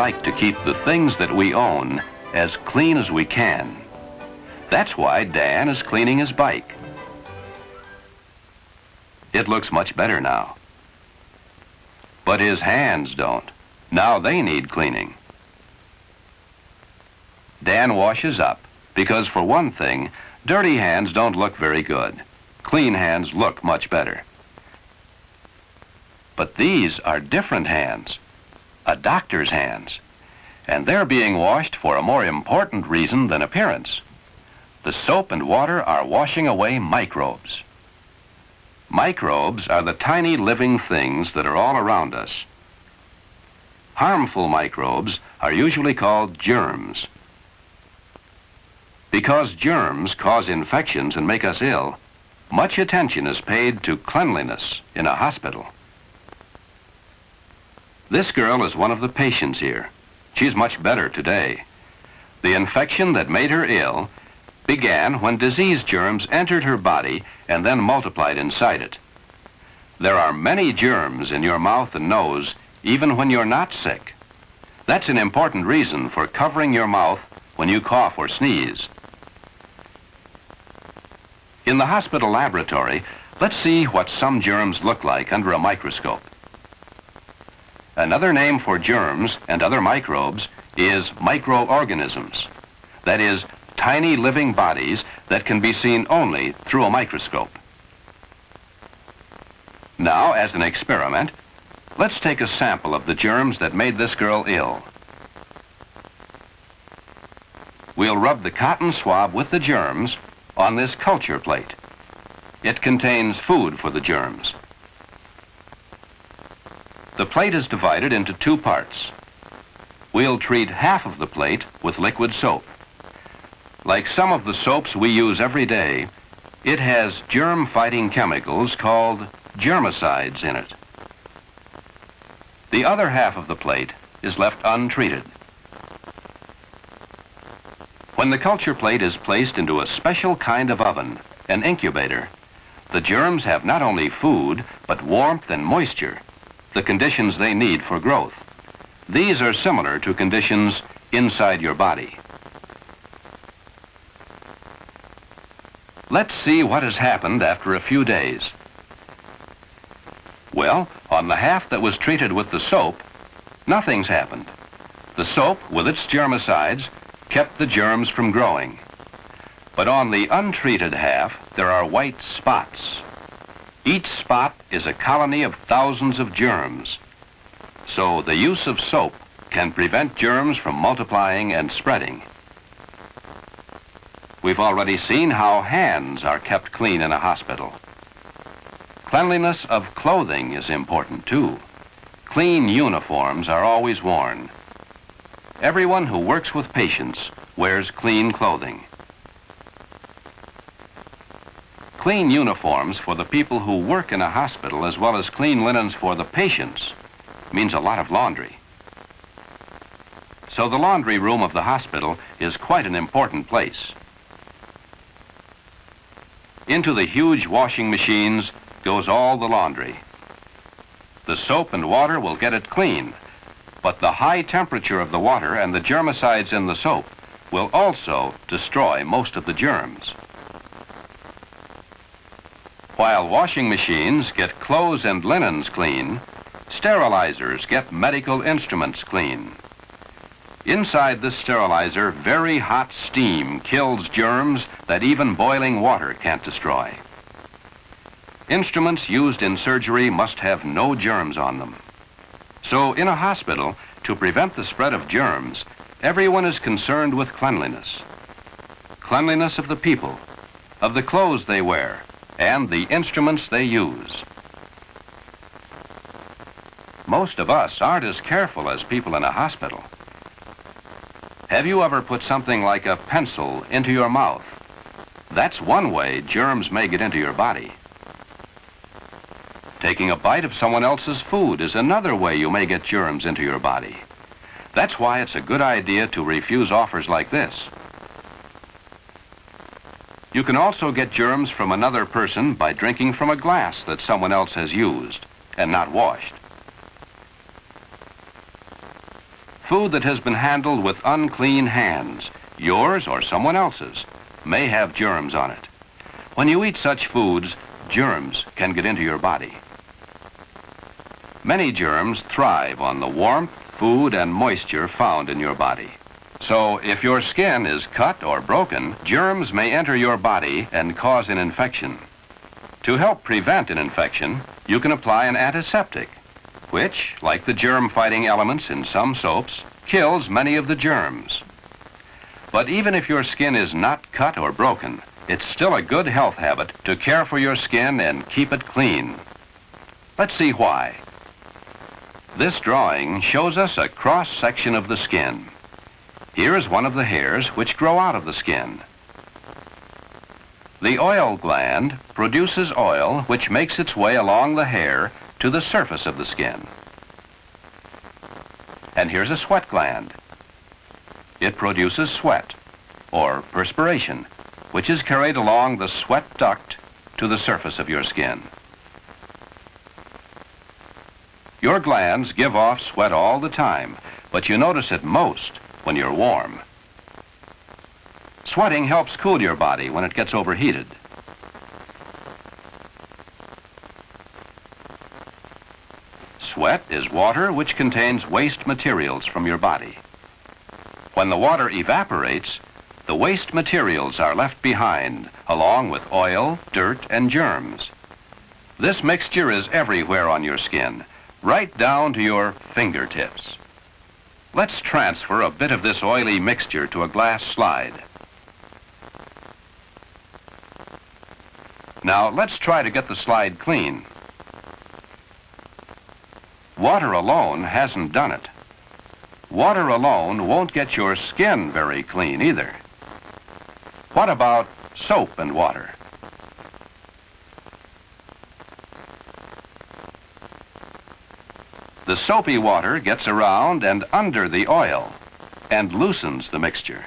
like to keep the things that we own as clean as we can. That's why Dan is cleaning his bike. It looks much better now. But his hands don't. Now they need cleaning. Dan washes up because, for one thing, dirty hands don't look very good. Clean hands look much better. But these are different hands, a doctor's hands, and they're being washed for a more important reason than appearance. The soap and water are washing away microbes. Microbes are the tiny living things that are all around us. Harmful microbes are usually called germs. Because germs cause infections and make us ill, much attention is paid to cleanliness in a hospital. This girl is one of the patients here. She's much better today. The infection that made her ill began when disease germs entered her body and then multiplied inside it. There are many germs in your mouth and nose even when you're not sick. That's an important reason for covering your mouth when you cough or sneeze. In the hospital laboratory, let's see what some germs look like under a microscope. Another name for germs and other microbes is microorganisms. That is, tiny living bodies that can be seen only through a microscope. Now, as an experiment, let's take a sample of the germs that made this girl ill. We'll rub the cotton swab with the germs on this culture plate. It contains food for the germs. The plate is divided into two parts. We'll treat half of the plate with liquid soap. Like some of the soaps we use every day, it has germ-fighting chemicals called germicides in it. The other half of the plate is left untreated. When the culture plate is placed into a special kind of oven, an incubator, the germs have not only food, but warmth and moisture, the conditions they need for growth. These are similar to conditions inside your body. Let's see what has happened after a few days. Well, on the half that was treated with the soap, nothing's happened. The soap, with its germicides, kept the germs from growing. But on the untreated half, there are white spots. Each spot is a colony of thousands of germs. So the use of soap can prevent germs from multiplying and spreading. We've already seen how hands are kept clean in a hospital. Cleanliness of clothing is important too. Clean uniforms are always worn. Everyone who works with patients wears clean clothing. Clean uniforms for the people who work in a hospital, as well as clean linens for the patients, means a lot of laundry. So the laundry room of the hospital is quite an important place. Into the huge washing machines goes all the laundry. The soap and water will get it clean, but the high temperature of the water and the germicides in the soap will also destroy most of the germs. While washing machines get clothes and linens clean, sterilizers get medical instruments clean. Inside this sterilizer, very hot steam kills germs that even boiling water can't destroy. Instruments used in surgery must have no germs on them. So in a hospital, to prevent the spread of germs, everyone is concerned with cleanliness. Cleanliness of the people, of the clothes they wear, and the instruments they use. Most of us aren't as careful as people in a hospital. Have you ever put something like a pencil into your mouth? That's one way germs may get into your body. Taking a bite of someone else's food is another way you may get germs into your body. That's why it's a good idea to refuse offers like this. You can also get germs from another person by drinking from a glass that someone else has used and not washed. food that has been handled with unclean hands, yours or someone else's, may have germs on it. When you eat such foods, germs can get into your body. Many germs thrive on the warmth, food, and moisture found in your body. So if your skin is cut or broken, germs may enter your body and cause an infection. To help prevent an infection, you can apply an antiseptic, which, like the germ-fighting elements in some soaps, kills many of the germs. But even if your skin is not cut or broken, it's still a good health habit to care for your skin and keep it clean. Let's see why. This drawing shows us a cross-section of the skin. Here is one of the hairs which grow out of the skin. The oil gland produces oil which makes its way along the hair to the surface of the skin. And here's a sweat gland. It produces sweat, or perspiration, which is carried along the sweat duct to the surface of your skin. Your glands give off sweat all the time, but you notice it most when you're warm. Sweating helps cool your body when it gets overheated. Sweat is water which contains waste materials from your body. When the water evaporates, the waste materials are left behind, along with oil, dirt, and germs. This mixture is everywhere on your skin, right down to your fingertips. Let's transfer a bit of this oily mixture to a glass slide. Now let's try to get the slide clean. Water alone hasn't done it. Water alone won't get your skin very clean either. What about soap and water? The soapy water gets around and under the oil and loosens the mixture.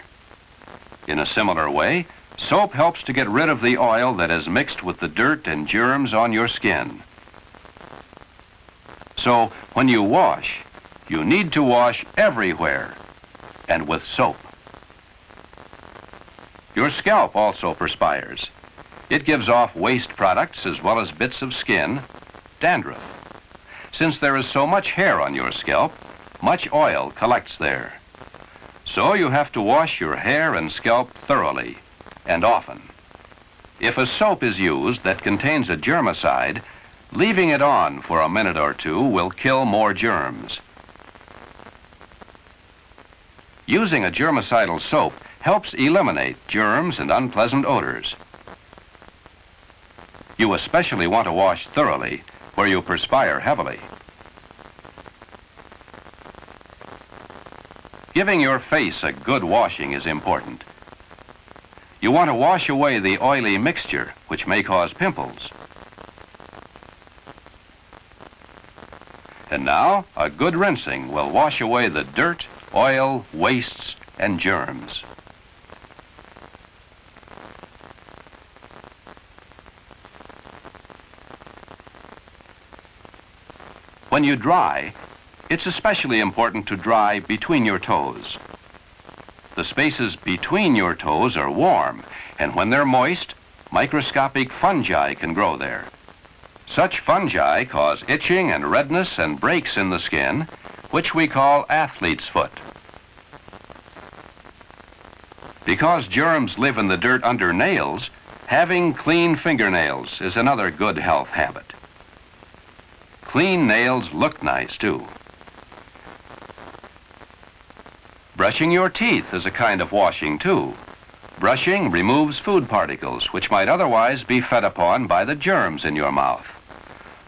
In a similar way, soap helps to get rid of the oil that is mixed with the dirt and germs on your skin. So when you wash, you need to wash everywhere and with soap. Your scalp also perspires. It gives off waste products as well as bits of skin, dandruff. Since there is so much hair on your scalp, much oil collects there. So you have to wash your hair and scalp thoroughly and often. If a soap is used that contains a germicide, leaving it on for a minute or two will kill more germs. Using a germicidal soap helps eliminate germs and unpleasant odors. You especially want to wash thoroughly where you perspire heavily. Giving your face a good washing is important. You want to wash away the oily mixture, which may cause pimples. And now, a good rinsing will wash away the dirt, oil, wastes, and germs. When you dry, it's especially important to dry between your toes. The spaces between your toes are warm, and when they're moist, microscopic fungi can grow there. Such fungi cause itching and redness and breaks in the skin, which we call athlete's foot. Because germs live in the dirt under nails, having clean fingernails is another good health habit. Clean nails look nice, too. Brushing your teeth is a kind of washing, too. Brushing removes food particles which might otherwise be fed upon by the germs in your mouth.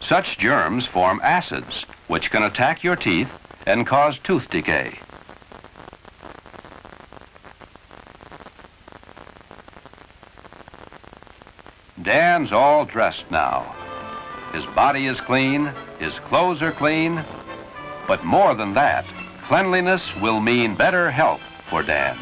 Such germs form acids, which can attack your teeth and cause tooth decay. Dan's all dressed now. His body is clean, his clothes are clean, but more than that, cleanliness will mean better health for Dan.